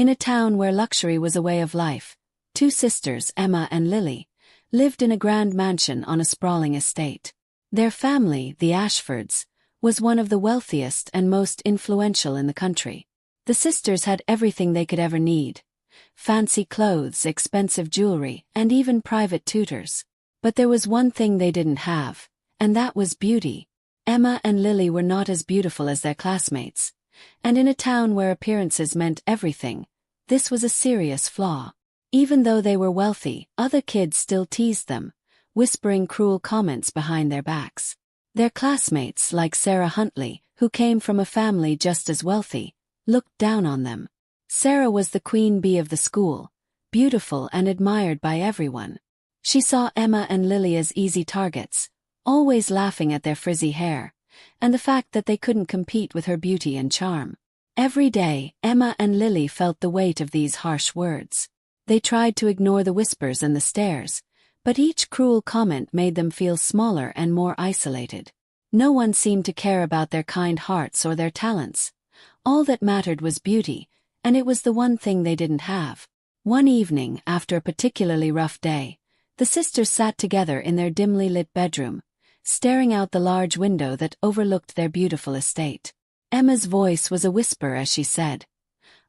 In a town where luxury was a way of life, two sisters, Emma and Lily, lived in a grand mansion on a sprawling estate. Their family, the Ashfords, was one of the wealthiest and most influential in the country. The sisters had everything they could ever need: fancy clothes, expensive jewelry, and even private tutors. But there was one thing they didn't have, and that was beauty. Emma and Lily were not as beautiful as their classmates, and in a town where appearances meant everything, this was a serious flaw. Even though they were wealthy, other kids still teased them, whispering cruel comments behind their backs. Their classmates, like Sarah Huntley, who came from a family just as wealthy, looked down on them. Sarah was the queen bee of the school, beautiful and admired by everyone. She saw Emma and Lily as easy targets, always laughing at their frizzy hair, and the fact that they couldn't compete with her beauty and charm. Every day, Emma and Lily felt the weight of these harsh words. They tried to ignore the whispers and the stares, but each cruel comment made them feel smaller and more isolated. No one seemed to care about their kind hearts or their talents. All that mattered was beauty, and it was the one thing they didn't have. One evening, after a particularly rough day, the sisters sat together in their dimly lit bedroom, staring out the large window that overlooked their beautiful estate. Emma's voice was a whisper as she said,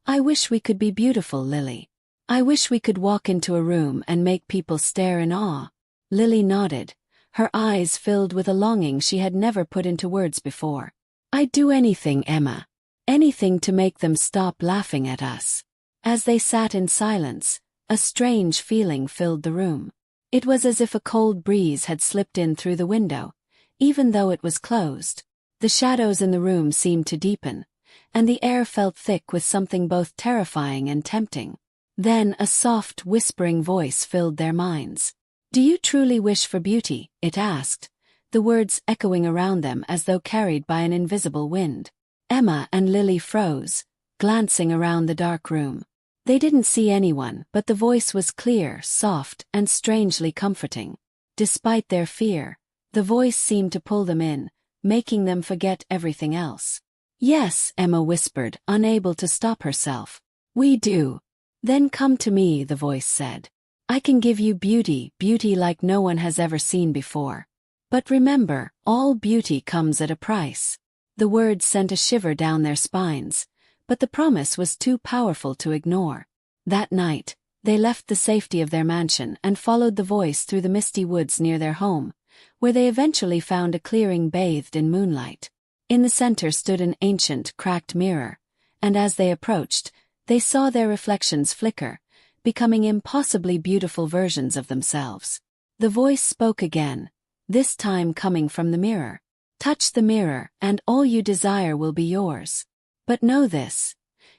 "I wish we could be beautiful, Lily. I wish we could walk into a room and make people stare in awe." Lily nodded, her eyes filled with a longing she had never put into words before. "I'd do anything, Emma. Anything to make them stop laughing at us." As they sat in silence, a strange feeling filled the room. It was as if a cold breeze had slipped in through the window, even though it was closed. The shadows in the room seemed to deepen, and the air felt thick with something both terrifying and tempting. Then a soft, whispering voice filled their minds. "Do you truly wish for beauty?" it asked, the words echoing around them as though carried by an invisible wind. Emma and Lily froze, glancing around the dark room. They didn't see anyone, but the voice was clear, soft, and strangely comforting. Despite their fear, the voice seemed to pull them in, making them forget everything else. "Yes," Emma whispered, unable to stop herself. "We do." "Then come to me," the voice said. "I can give you beauty, beauty like no one has ever seen before. But remember, all beauty comes at a price." The words sent a shiver down their spines, but the promise was too powerful to ignore. That night, they left the safety of their mansion and followed the voice through the misty woods near their home, where they eventually found a clearing bathed in moonlight. In the center stood an ancient, cracked mirror, and as they approached, they saw their reflections flicker, becoming impossibly beautiful versions of themselves. The voice spoke again, this time coming from the mirror. "Touch the mirror, and all you desire will be yours. But know this: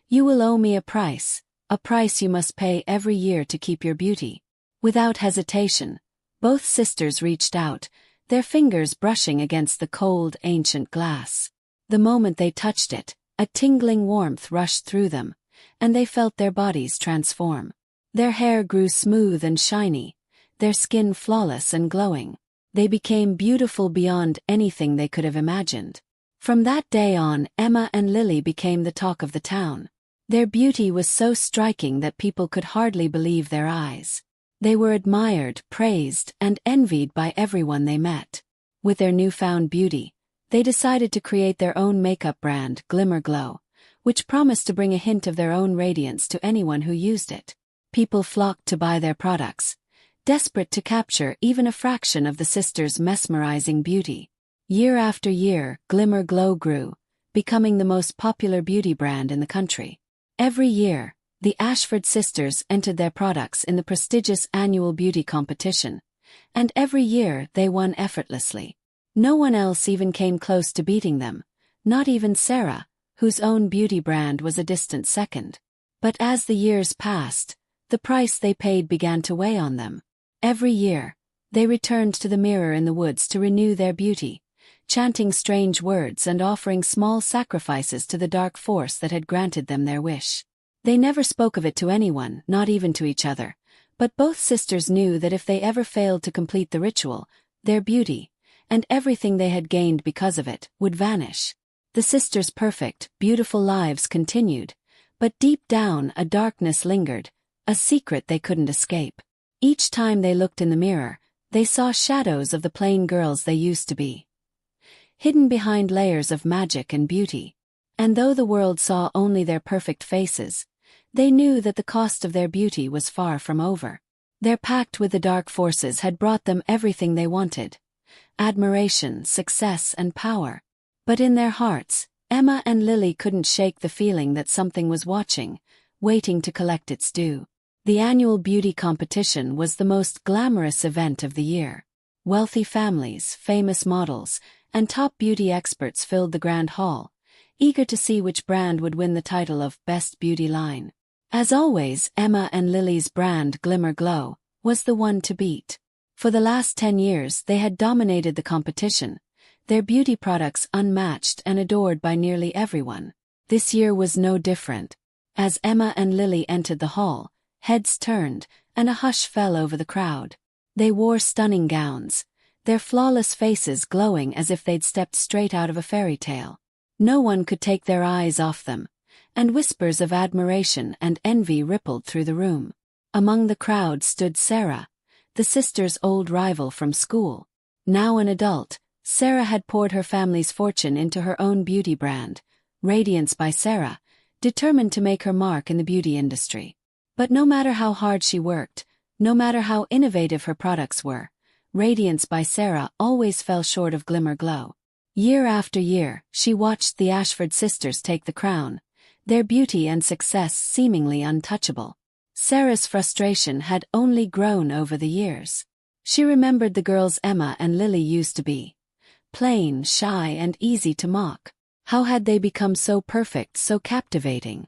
you will owe me a price you must pay every year to keep your beauty." Without hesitation, both sisters reached out, their fingers brushing against the cold, ancient glass. The moment they touched it, a tingling warmth rushed through them, and they felt their bodies transform. Their hair grew smooth and shiny, their skin flawless and glowing. They became beautiful beyond anything they could have imagined. From that day on, Emma and Lily became the talk of the town. Their beauty was so striking that people could hardly believe their eyes. They were admired, praised, and envied by everyone they met. With their newfound beauty, they decided to create their own makeup brand, Glimmer Glow, which promised to bring a hint of their own radiance to anyone who used it. People flocked to buy their products, desperate to capture even a fraction of the sisters' mesmerizing beauty. Year after year, Glimmer Glow grew, becoming the most popular beauty brand in the country. Every year, the Ashford sisters entered their products in the prestigious annual beauty competition, and every year they won effortlessly. No one else even came close to beating them, not even Sarah, whose own beauty brand was a distant second. But as the years passed, the price they paid began to weigh on them. Every year, they returned to the mirror in the woods to renew their beauty, chanting strange words and offering small sacrifices to the dark force that had granted them their wish. They never spoke of it to anyone, not even to each other, but both sisters knew that if they ever failed to complete the ritual, their beauty, and everything they had gained because of it, would vanish. The sisters' perfect, beautiful lives continued, But deep down, a darkness lingered, a secret they couldn't escape. Each time they looked in the mirror, they saw shadows of the plain girls they used to be, hidden behind layers of magic and beauty. And though the world saw only their perfect faces, they knew that the cost of their beauty was far from over. Their pact with the dark forces had brought them everything they wanted: admiration, success, and power. But in their hearts, Emma and Lily couldn't shake the feeling that something was watching, waiting to collect its due. The annual beauty competition was the most glamorous event of the year. Wealthy families, famous models, and top beauty experts filled the grand hall, eager to see which brand would win the title of Best Beauty Line. As always, Emma and Lily's brand, Glimmer Glow, was the one to beat. For the last 10 years they had dominated the competition, their beauty products unmatched and adored by nearly everyone. This year was no different. As Emma and Lily entered the hall, heads turned, and a hush fell over the crowd. They wore stunning gowns, their flawless faces glowing as if they'd stepped straight out of a fairy tale. No one could take their eyes off them, and whispers of admiration and envy rippled through the room. Among the crowd stood Sarah, the sisters' old rival from school. Now an adult, Sarah had poured her family's fortune into her own beauty brand, Radiance by Sarah, determined to make her mark in the beauty industry. But no matter how hard she worked, no matter how innovative her products were, Radiance by Sarah always fell short of Glimmer Glow. Year after year, she watched the Ashford sisters take the crown, their beauty and success seemingly untouchable. Sarah's frustration had only grown over the years. She remembered the girls Emma and Lily used to be: plain, shy, and easy to mock. How had they become so perfect, so captivating?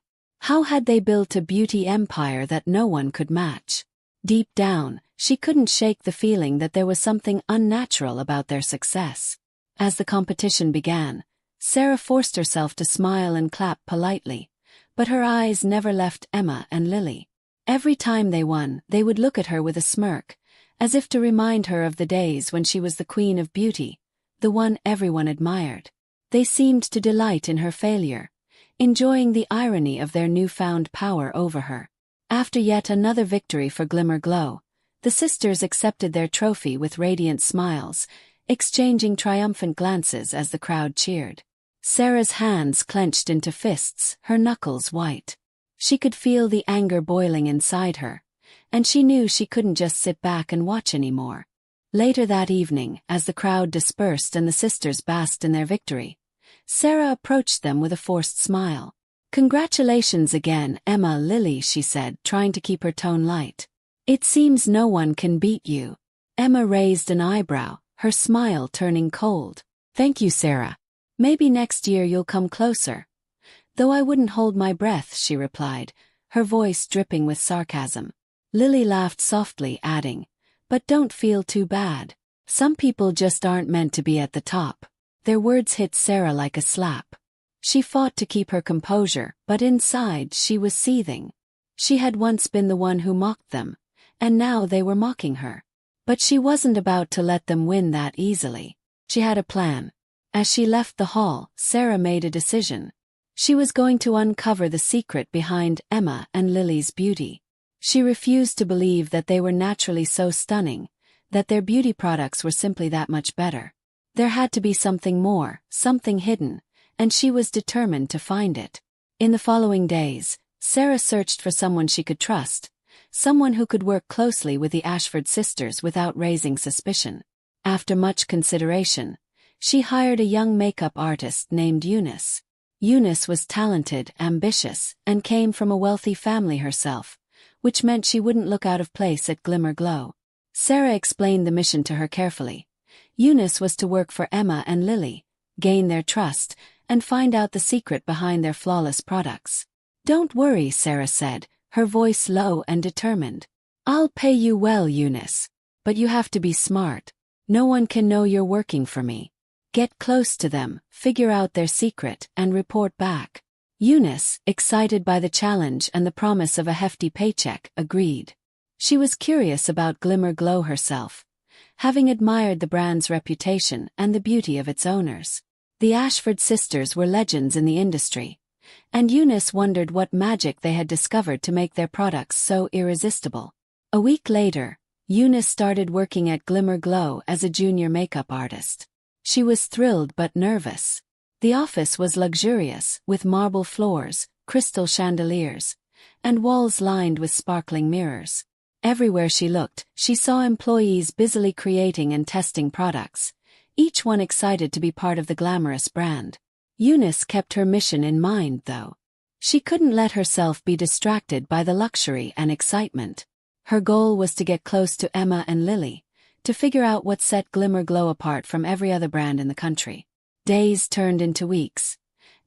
How had they built a beauty empire that no one could match? Deep down, she couldn't shake the feeling that there was something unnatural about their success. As the competition began, Sarah forced herself to smile and clap politely, but her eyes never left Emma and Lily. Every time they won, they would look at her with a smirk, as if to remind her of the days when she was the queen of beauty, the one everyone admired. They seemed to delight in her failure, enjoying the irony of their newfound power over her. After yet another victory for Glimmer Glow, the sisters accepted their trophy with radiant smiles, exchanging triumphant glances as the crowd cheered. Sarah's hands clenched into fists, her knuckles white. She could feel the anger boiling inside her, and she knew she couldn't just sit back and watch anymore. Later that evening, as the crowd dispersed and the sisters basked in their victory, Sarah approached them with a forced smile. "Congratulations again, Emma, Lily," she said, trying to keep her tone light. "It seems no one can beat you." Emma raised an eyebrow, her smile turning cold. "Thank you, Sarah. Maybe next year you'll come closer." "Though I wouldn't hold my breath," she replied, her voice dripping with sarcasm. Lily laughed softly, adding, "But don't feel too bad. Some people just aren't meant to be at the top." Their words hit Sarah like a slap. She fought to keep her composure, but inside she was seething. She had once been the one who mocked them, and now they were mocking her. But she wasn't about to let them win that easily. She had a plan. As she left the hall, Sarah made a decision. She was going to uncover the secret behind Emma and Lily's beauty. She refused to believe that they were naturally so stunning, that their beauty products were simply that much better. There had to be something more, something hidden, and she was determined to find it. In the following days, Sarah searched for someone she could trust, someone who could work closely with the Ashford sisters without raising suspicion. After much consideration, she hired a young makeup artist named Eunice. Eunice was talented, ambitious, and came from a wealthy family herself, which meant she wouldn't look out of place at Glimmer Glow. Sarah explained the mission to her carefully. Eunice was to work for Emma and Lily, gain their trust, and find out the secret behind their flawless products. "Don't worry," Sarah said, her voice low and determined. "I'll pay you well, Eunice. But you have to be smart. No one can know you're working for me. Get close to them, figure out their secret, and report back." Eunice, excited by the challenge and the promise of a hefty paycheck, agreed. She was curious about Glimmer Glow herself, having admired the brand's reputation and the beauty of its owners. The Ashford sisters were legends in the industry, and Eunice wondered what magic they had discovered to make their products so irresistible. A week later, Eunice started working at Glimmer Glow as a junior makeup artist. She was thrilled but nervous. The office was luxurious, with marble floors, crystal chandeliers, and walls lined with sparkling mirrors. Everywhere she looked, she saw employees busily creating and testing products, each one excited to be part of the glamorous brand. Eunice kept her mission in mind, though. She couldn't let herself be distracted by the luxury and excitement. Her goal was to get close to Emma and Lily, to figure out what set Glimmer Glow apart from every other brand in the country. Days turned into weeks,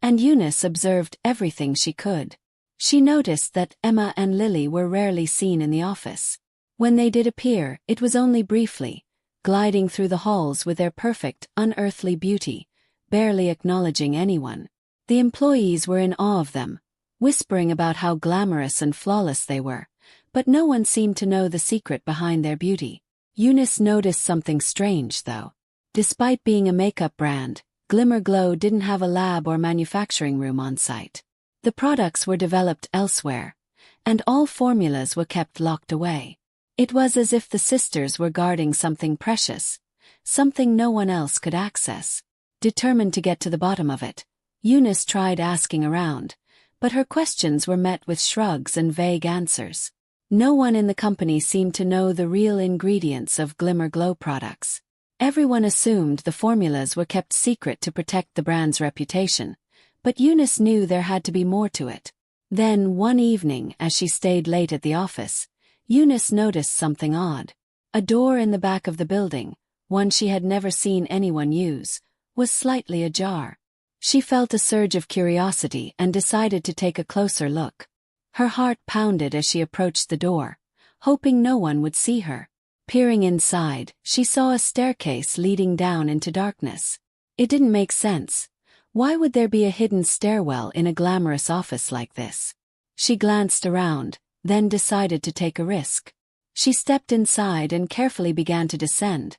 and Eunice observed everything she could. She noticed that Emma and Lily were rarely seen in the office. When they did appear, it was only briefly, gliding through the halls with their perfect, unearthly beauty, barely acknowledging anyone. The employees were in awe of them, whispering about how glamorous and flawless they were, but no one seemed to know the secret behind their beauty. Eunice noticed something strange, though. Despite being a makeup brand, Glimmer Glow didn't have a lab or manufacturing room on site. The products were developed elsewhere, and all formulas were kept locked away. It was as if the sisters were guarding something precious, something no one else could access. Determined to get to the bottom of it, Eunice tried asking around, but her questions were met with shrugs and vague answers. No one in the company seemed to know the real ingredients of Glimmer Glow products. Everyone assumed the formulas were kept secret to protect the brand's reputation, but Eunice knew there had to be more to it. Then, one evening, as she stayed late at the office, Eunice noticed something odd. A door in the back of the building, one she had never seen anyone use, was slightly ajar. She felt a surge of curiosity and decided to take a closer look. Her heart pounded as she approached the door, hoping no one would see her. Peering inside, she saw a staircase leading down into darkness. It didn't make sense. Why would there be a hidden stairwell in a glamorous office like this? She glanced around, then decided to take a risk. She stepped inside and carefully began to descend,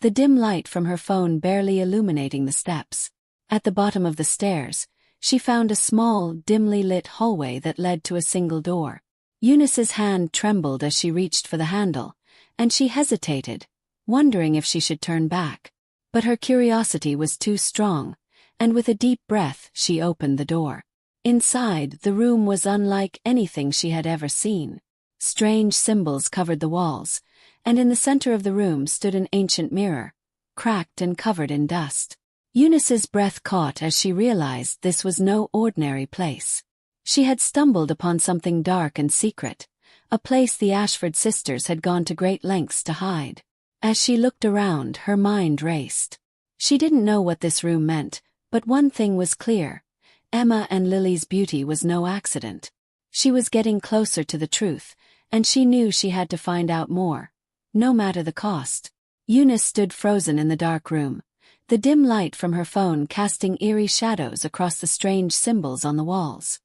the dim light from her phone barely illuminating the steps. At the bottom of the stairs, she found a small, dimly lit hallway that led to a single door. Eunice's hand trembled as she reached for the handle, and she hesitated, wondering if she should turn back. But her curiosity was too strong, and with a deep breath she opened the door. Inside, the room was unlike anything she had ever seen. Strange symbols covered the walls, and in the center of the room stood an ancient mirror, cracked and covered in dust. Eunice's breath caught as she realized this was no ordinary place. She had stumbled upon something dark and secret, a place the Ashford sisters had gone to great lengths to hide. As she looked around, her mind raced. She didn't know what this room meant, but one thing was clear: Emma and Lily's beauty was no accident. She was getting closer to the truth, and she knew she had to find out more, no matter the cost. Eunice stood frozen in the dark room, the dim light from her phone casting eerie shadows across the strange symbols on the walls.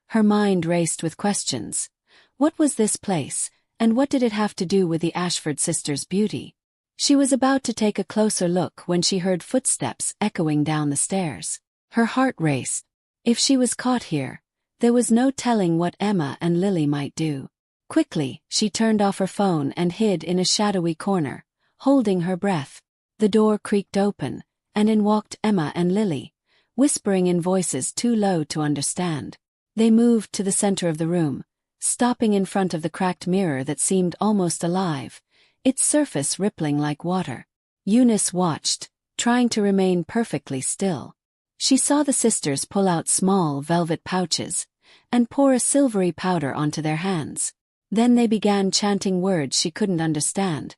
Her mind raced with questions. What was this place, and what did it have to do with the Ashford sisters' beauty? She was about to take a closer look when she heard footsteps echoing down the stairs. Her heart raced. If she was caught here, there was no telling what Emma and Lily might do. Quickly, she turned off her phone and hid in a shadowy corner, holding her breath. The door creaked open, and in walked Emma and Lily, whispering in voices too low to understand. They moved to the center of the room, stopping in front of the cracked mirror that seemed almost alive, its surface rippling like water. Eunice watched, trying to remain perfectly still. She saw the sisters pull out small velvet pouches and pour a silvery powder onto their hands. Then they began chanting words she couldn't understand,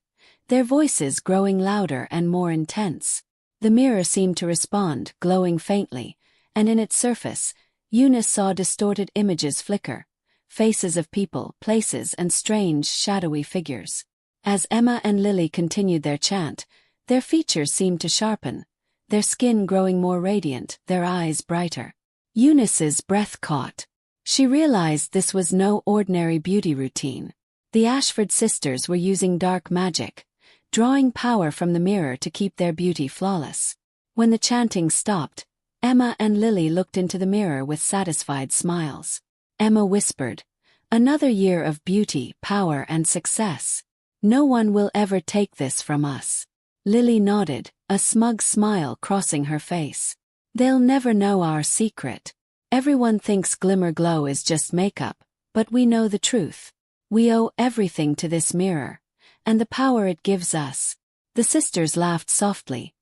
their voices growing louder and more intense. The mirror seemed to respond, glowing faintly, and in its surface, Eunice saw distorted images flicker, faces of people, places, and strange, shadowy figures. As Emma and Lily continued their chant, their features seemed to sharpen, their skin growing more radiant, their eyes brighter. Eunice's breath caught. She realized this was no ordinary beauty routine. The Ashford sisters were using dark magic, drawing power from the mirror to keep their beauty flawless. When the chanting stopped, Emma and Lily looked into the mirror with satisfied smiles. Emma whispered, "Another year of beauty, power and success. No one will ever take this from us." Lily nodded, a smug smile crossing her face. "They'll never know our secret. Everyone thinks Glimmer Glow is just makeup, but we know the truth. We owe everything to this mirror, and the power it gives us." The sisters laughed softly,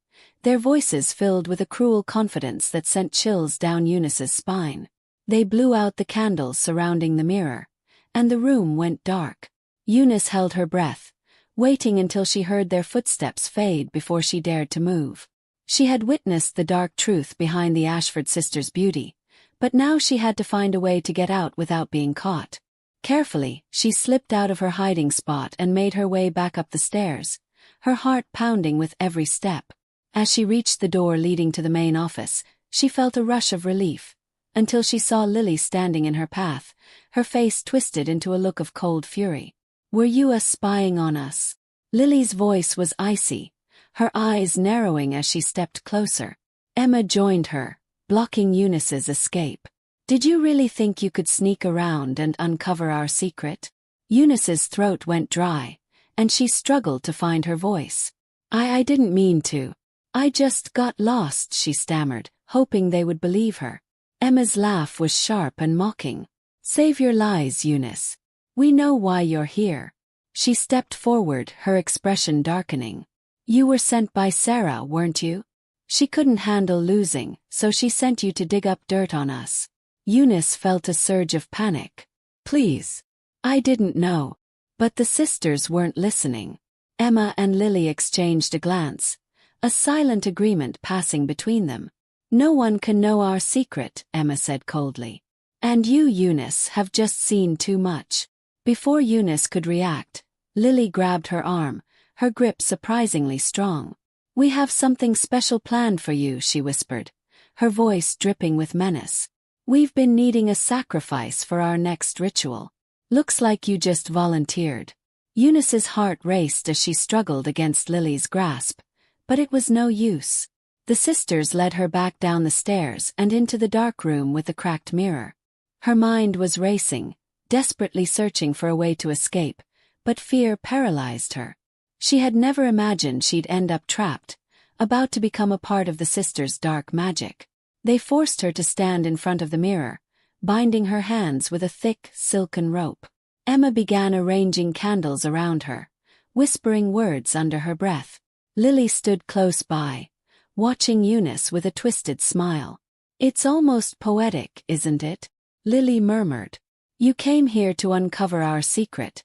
their voices filled with a cruel confidence that sent chills down Eunice's spine. They blew out the candles surrounding the mirror, and the room went dark. Eunice held her breath, waiting until she heard their footsteps fade before she dared to move. She had witnessed the dark truth behind the Ashford sisters' beauty, but now she had to find a way to get out without being caught. Carefully, she slipped out of her hiding spot and made her way back up the stairs, her heart pounding with every step. As she reached the door leading to the main office, she felt a rush of relief, until she saw Lily standing in her path, her face twisted into a look of cold fury. "Were you spying on us?" Lily's voice was icy, her eyes narrowing as she stepped closer. Emma joined her, blocking Eunice's escape. "Did you really think you could sneak around and uncover our secret?" Eunice's throat went dry, and she struggled to find her voice. I didn't mean to. I just got lost," she stammered, hoping they would believe her. Emma's laugh was sharp and mocking. "Save your lies, Eunice. We know why you're here." She stepped forward, her expression darkening. "You were sent by Sarah, weren't you? She couldn't handle losing, so she sent you to dig up dirt on us." Eunice felt a surge of panic. "Please. I didn't know." But the sisters weren't listening. Emma and Lily exchanged a glance, a silent agreement passing between them. "No one can know our secret," Emma said coldly. "And you, Eunice, have just seen too much." Before Eunice could react, Lily grabbed her arm, her grip surprisingly strong. "We have something special planned for you," she whispered, her voice dripping with menace. "We've been needing a sacrifice for our next ritual. Looks like you just volunteered." Eunice's heart raced as she struggled against Lily's grasp, but it was no use. The sisters led her back down the stairs and into the dark room with the cracked mirror. Her mind was racing, desperately searching for a way to escape, but fear paralyzed her. She had never imagined she'd end up trapped, about to become a part of the sisters' dark magic. They forced her to stand in front of the mirror, binding her hands with a thick, silken rope. Emma began arranging candles around her, whispering words under her breath. Lily stood close by, watching Eunice with a twisted smile. "It's almost poetic, isn't it?" Lily murmured. "You came here to uncover our secret,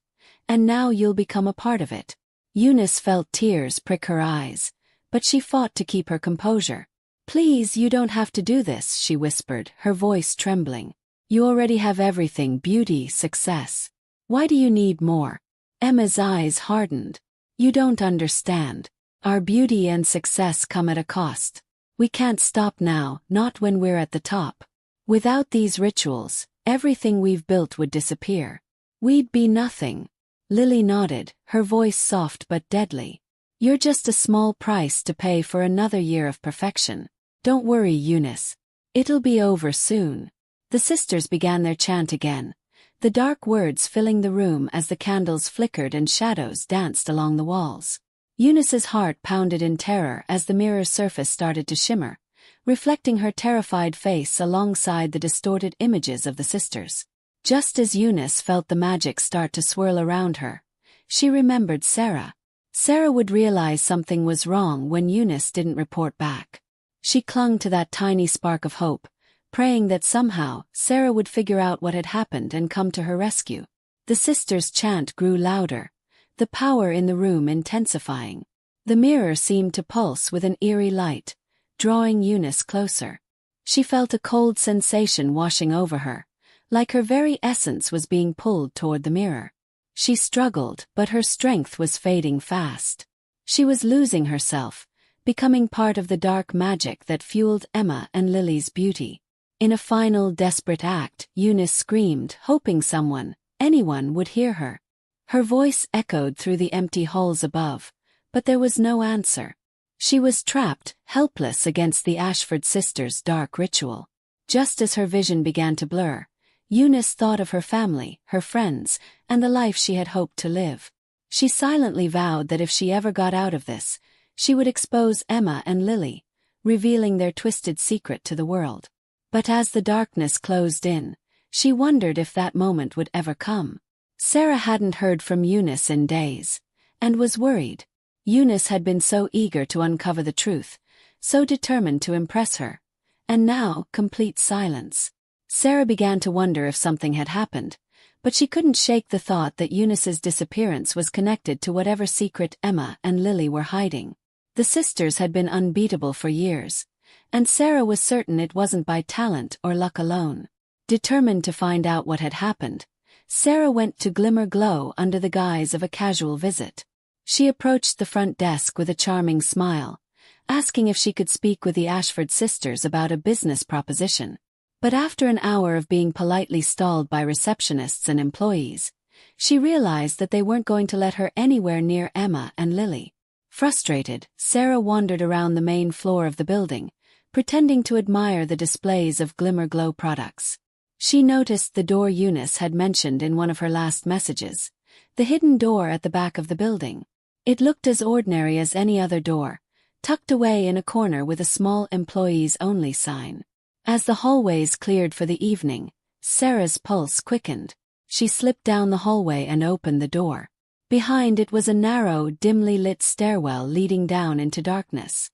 and now you'll become a part of it." Eunice felt tears prick her eyes, but she fought to keep her composure. "Please, you don't have to do this," she whispered, her voice trembling. "You already have everything: beauty, success. Why do you need more?" Emma's eyes hardened. "You don't understand. Our beauty and success come at a cost. We can't stop now, not when we're at the top. Without these rituals, everything we've built would disappear. We'd be nothing." Lily nodded, her voice soft but deadly. "You're just a small price to pay for another year of perfection. Don't worry, Eunice. It'll be over soon." The sisters began their chant again, the dark words filling the room as the candles flickered and shadows danced along the walls. Eunice's heart pounded in terror as the mirror's surface started to shimmer, reflecting her terrified face alongside the distorted images of the sisters. Just as Eunice felt the magic start to swirl around her, she remembered Sarah. Sarah would realize something was wrong when Eunice didn't report back. She clung to that tiny spark of hope, praying that somehow Sarah would figure out what had happened and come to her rescue. The sisters' chant grew louder, the power in the room intensifying. The mirror seemed to pulse with an eerie light, drawing Eunice closer. She felt a cold sensation washing over her, like her very essence was being pulled toward the mirror. She struggled, but her strength was fading fast. She was losing herself, becoming part of the dark magic that fueled Emma and Lily's beauty. In a final desperate act, Eunice screamed, hoping someone, anyone, would hear her. Her voice echoed through the empty halls above, but there was no answer. She was trapped, helpless against the Ashford sisters' dark ritual. Just as her vision began to blur, Eunice thought of her family, her friends, and the life she had hoped to live. She silently vowed that if she ever got out of this, she would expose Emma and Lily, revealing their twisted secret to the world. But as the darkness closed in, she wondered if that moment would ever come. Sarah hadn't heard from Eunice in days, and was worried. Eunice had been so eager to uncover the truth, so determined to impress her. And now, complete silence. Sarah began to wonder if something had happened, but she couldn't shake the thought that Eunice's disappearance was connected to whatever secret Emma and Lily were hiding. The sisters had been unbeatable for years, and Sarah was certain it wasn't by talent or luck alone. Determined to find out what had happened, Sarah went to Glimmer Glow under the guise of a casual visit. She approached the front desk with a charming smile, asking if she could speak with the Ashford sisters about a business proposition. But after an hour of being politely stalled by receptionists and employees, she realized that they weren't going to let her anywhere near Emma and Lily. Frustrated, Sarah wandered around the main floor of the building, pretending to admire the displays of Glimmer Glow products. She noticed the door Eunice had mentioned in one of her last messages, the hidden door at the back of the building. It looked as ordinary as any other door, tucked away in a corner with a small employees-only sign. As the hallways cleared for the evening, Sarah's pulse quickened. She slipped down the hallway and opened the door. Behind it was a narrow, dimly lit stairwell leading down into darkness.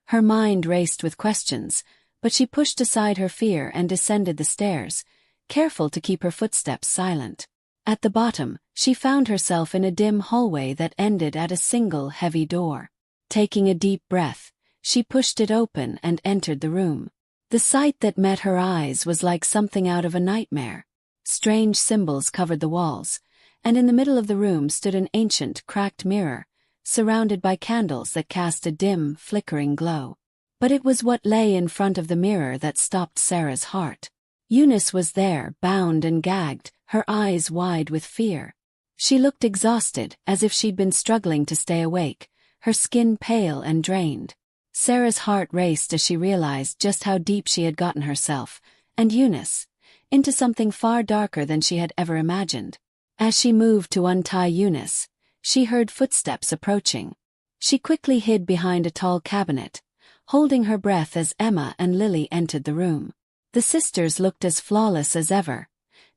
Her mind raced with questions, but she pushed aside her fear and descended the stairs, careful to keep her footsteps silent. At the bottom, she found herself in a dim hallway that ended at a single heavy door. Taking a deep breath, she pushed it open and entered the room. The sight that met her eyes was like something out of a nightmare. Strange symbols covered the walls, and in the middle of the room stood an ancient, cracked mirror, surrounded by candles that cast a dim, flickering glow. But it was what lay in front of the mirror that stopped Sarah's heart. Eunice was there, bound and gagged, her eyes wide with fear. She looked exhausted, as if she'd been struggling to stay awake, her skin pale and drained. Sarah's heart raced as she realized just how deep she had gotten herself, and Eunice, into something far darker than she had ever imagined. As she moved to untie Eunice, she heard footsteps approaching. She quickly hid behind a tall cabinet, holding her breath as Emma and Lily entered the room. The sisters looked as flawless as ever,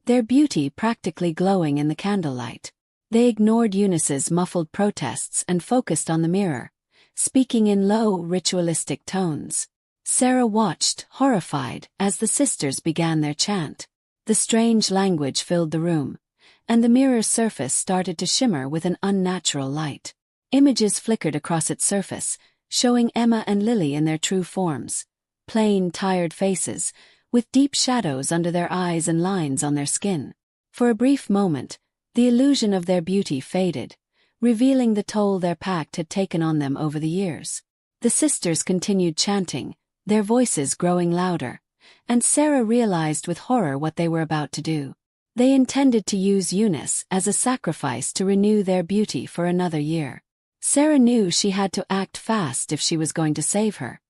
their beauty practically glowing in the candlelight. They ignored Eunice's muffled protests and focused on the mirror, speaking in low, ritualistic tones. Sarah watched, horrified, as the sisters began their chant. The strange language filled the room, and the mirror's surface started to shimmer with an unnatural light. Images flickered across its surface, showing Emma and Lily in their true forms. Plain, tired faces, with deep shadows under their eyes and lines on their skin. For a brief moment, the illusion of their beauty faded, revealing the toll their pact had taken on them over the years. The sisters continued chanting, their voices growing louder, and Sarah realized with horror what they were about to do. They intended to use Eunice as a sacrifice to renew their beauty for another year. Sarah knew she had to act fast if she was going to save her.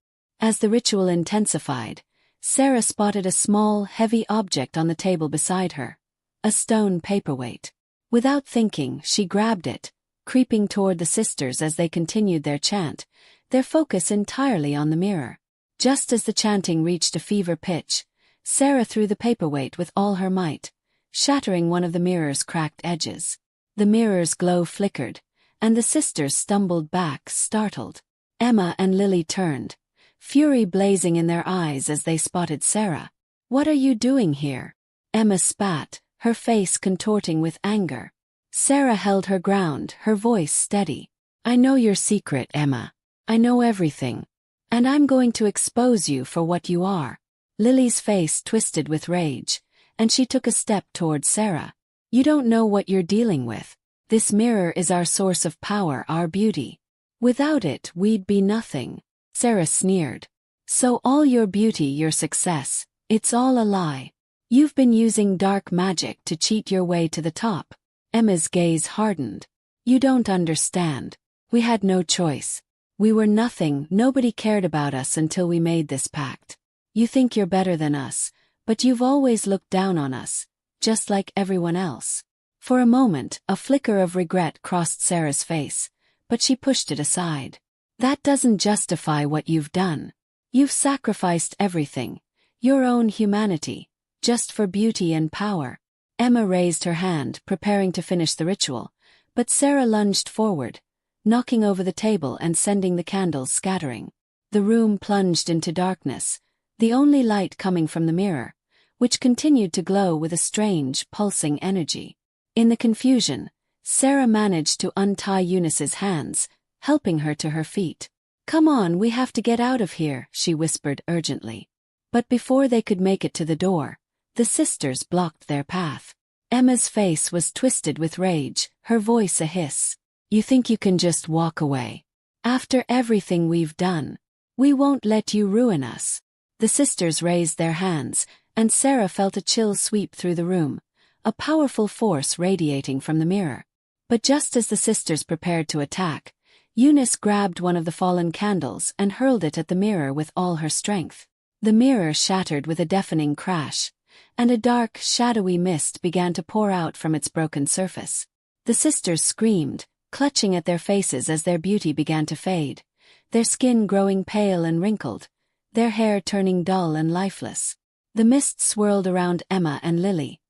As the ritual intensified, Sarah spotted a small, heavy object on the table beside her, a stone paperweight. Without thinking, she grabbed it, creeping toward the sisters as they continued their chant, their focus entirely on the mirror. Just as the chanting reached a fever pitch, Sarah threw the paperweight with all her might, shattering one of the mirror's cracked edges. The mirror's glow flickered, and the sisters stumbled back, startled. Emma and Lily turned, fury blazing in their eyes as they spotted Sarah. "What are you doing here?" Emma spat, her face contorting with anger. Sarah held her ground, her voice steady. "I know your secret, Emma. I know everything. And I'm going to expose you for what you are." Lily's face twisted with rage, and she took a step toward Sarah. "You don't know what you're dealing with. This mirror is our source of power, our beauty. Without it, we'd be nothing." Sarah sneered. "So all your beauty, your success, it's all a lie. You've been using dark magic to cheat your way to the top." Emma's gaze hardened. "You don't understand. We had no choice. We were nothing, nobody cared about us until we made this pact. You think you're better than us, but you've always looked down on us, just like everyone else. For a moment, a flicker of regret crossed Sarah's face, but she pushed it aside. That doesn't justify what you've done. You've sacrificed everything, your own humanity, just for beauty and power. Emma raised her hand, preparing to finish the ritual, but Sarah lunged forward, knocking over the table and sending the candles scattering. The room plunged into darkness, the only light coming from the mirror, which continued to glow with a strange, pulsing energy. In the confusion, Sarah managed to untie Eunice's hands, helping her to her feet. "Come on, we have to get out of here," she whispered urgently. But before they could make it to the door, the sisters blocked their path. Emma's face was twisted with rage, her voice a hiss. "You think you can just walk away? After everything we've done, we won't let you ruin us." The sisters raised their hands, and Sarah felt a chill sweep through the room, a powerful force radiating from the mirror. But just as the sisters prepared to attack, Eunice grabbed one of the fallen candles and hurled it at the mirror with all her strength. The mirror shattered with a deafening crash, and a dark, shadowy mist began to pour out from its broken surface. The sisters screamed, clutching at their faces as their beauty began to fade, their skin growing pale and wrinkled, their hair turning dull and lifeless. The mist swirled around Emma and Lily,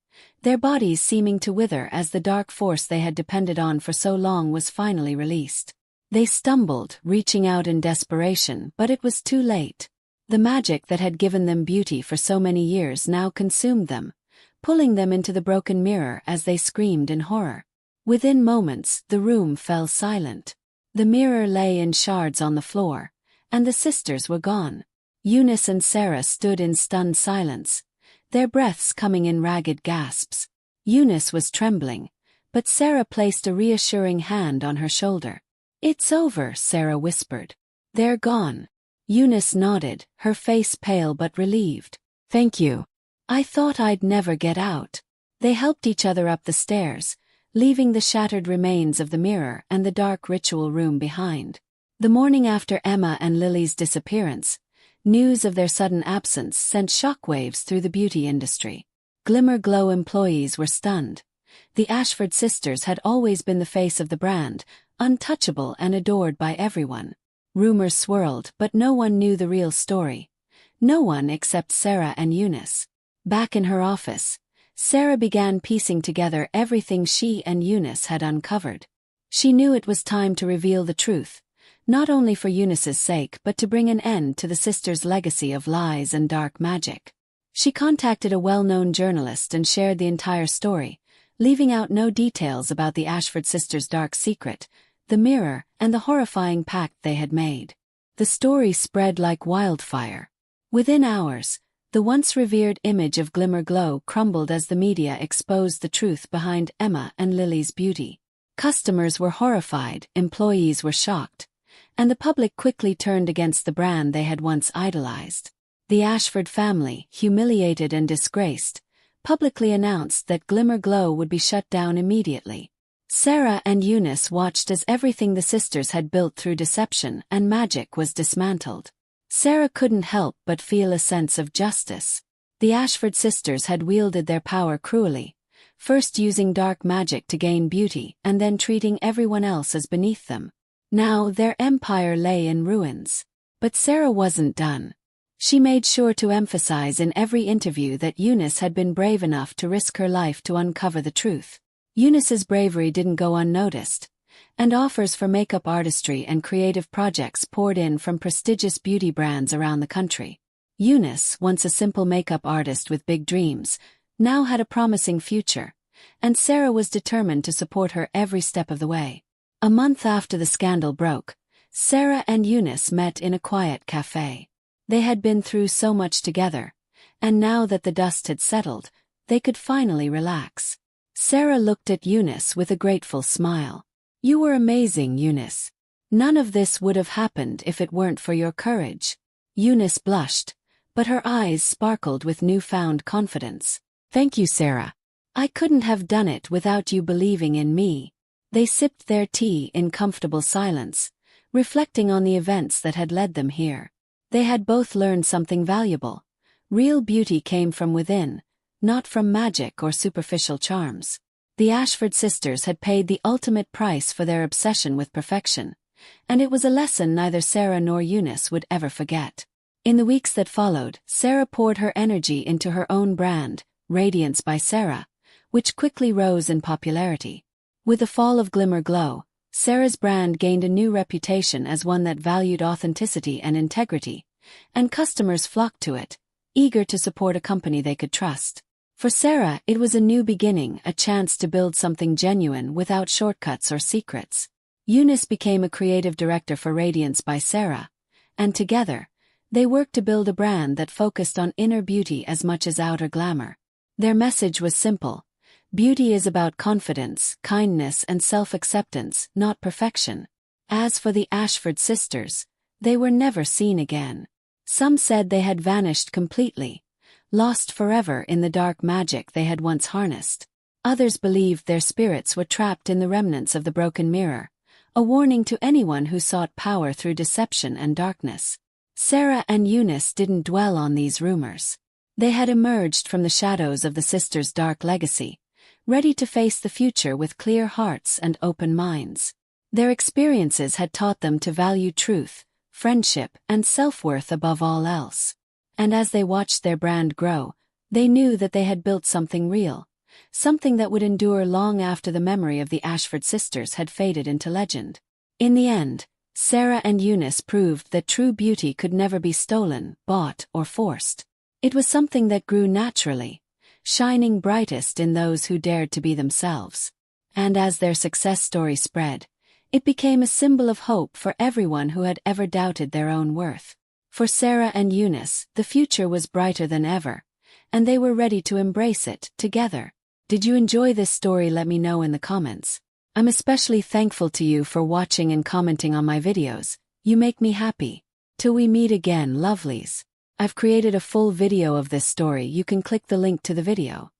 their bodies seeming to wither as the dark force they had depended on for so long was finally released. They stumbled, reaching out in desperation, but it was too late. The magic that had given them beauty for so many years now consumed them, pulling them into the broken mirror as they screamed in horror. Within moments, the room fell silent. The mirror lay in shards on the floor, and the sisters were gone. Eunice and Sarah stood in stunned silence, their breaths coming in ragged gasps. Eunice was trembling, but Sarah placed a reassuring hand on her shoulder. "It's over," Sarah whispered. "They're gone." Eunice nodded, her face pale but relieved. "Thank you. I thought I'd never get out." They helped each other up the stairs, leaving the shattered remains of the mirror and the dark ritual room behind. The morning after Emma and Lily's disappearance, news of their sudden absence sent shockwaves through the beauty industry. Glimmer Glow employees were stunned. The Ashford sisters had always been the face of the brand, untouchable and adored by everyone. Rumors swirled, but no one knew the real story. No one except Sarah and Eunice. Back in her office, Sarah began piecing together everything she and Eunice had uncovered. She knew it was time to reveal the truth, not only for Eunice's sake but to bring an end to the sisters' legacy of lies and dark magic. She contacted a well-known journalist and shared the entire story, leaving out no details about the Ashford sisters' dark secret, the mirror, and the horrifying pact they had made. The story spread like wildfire. Within hours, the once revered image of Glimmer Glow crumbled as the media exposed the truth behind Emma and Lily's beauty. Customers were horrified, employees were shocked, and the public quickly turned against the brand they had once idolized. The Ashford family, humiliated and disgraced, publicly announced that Glimmer Glow would be shut down immediately. Sarah and Eunice watched as everything the sisters had built through deception and magic was dismantled. Sarah couldn't help but feel a sense of justice. The Ashford sisters had wielded their power cruelly, first using dark magic to gain beauty and then treating everyone else as beneath them. Now their empire lay in ruins. But Sarah wasn't done. She made sure to emphasize in every interview that Eunice had been brave enough to risk her life to uncover the truth. Eunice's bravery didn't go unnoticed, and offers for makeup artistry and creative projects poured in from prestigious beauty brands around the country. Eunice, once a simple makeup artist with big dreams, now had a promising future, and Sarah was determined to support her every step of the way. A month after the scandal broke, Sarah and Eunice met in a quiet cafe. They had been through so much together, and now that the dust had settled, they could finally relax. Sarah looked at Eunice with a grateful smile. "You were amazing, Eunice. None of this would have happened if it weren't for your courage." Eunice blushed, but her eyes sparkled with newfound confidence. "Thank you, Sarah. I couldn't have done it without you believing in me." They sipped their tea in comfortable silence, reflecting on the events that had led them here. They had both learned something valuable. Real beauty came from within, not from magic or superficial charms. The Ashford sisters had paid the ultimate price for their obsession with perfection, and it was a lesson neither Sarah nor Eunice would ever forget. In the weeks that followed, Sarah poured her energy into her own brand, Radiance by Sarah, which quickly rose in popularity. With the fall of Glimmer Glow, Sarah's brand gained a new reputation as one that valued authenticity and integrity, and customers flocked to it, eager to support a company they could trust. For Sarah, it was a new beginning, a chance to build something genuine without shortcuts or secrets. Eunice became a creative director for Radiance by Sarah, and together, they worked to build a brand that focused on inner beauty as much as outer glamour. Their message was simple: beauty is about confidence, kindness, and self-acceptance, not perfection. As for the Ashford sisters, they were never seen again. Some said they had vanished completely, lost forever in the dark magic they had once harnessed. Others believed their spirits were trapped in the remnants of the broken mirror, a warning to anyone who sought power through deception and darkness. Sarah and Eunice didn't dwell on these rumors. They had emerged from the shadows of the sisters' dark legacy, ready to face the future with clear hearts and open minds. Their experiences had taught them to value truth, friendship, and self-worth above all else. And as they watched their brand grow, they knew that they had built something real, something that would endure long after the memory of the Ashford sisters had faded into legend. In the end, Sarah and Eunice proved that true beauty could never be stolen, bought, or forced. It was something that grew naturally, shining brightest in those who dared to be themselves. And as their success story spread, it became a symbol of hope for everyone who had ever doubted their own worth. For Sarah and Eunice, the future was brighter than ever, and they were ready to embrace it together. Did you enjoy this story? Let me know in the comments. I'm especially thankful to you for watching and commenting on my videos. You make me happy. Till we meet again, lovelies. I've created a full video of this story. You can click the link to the video.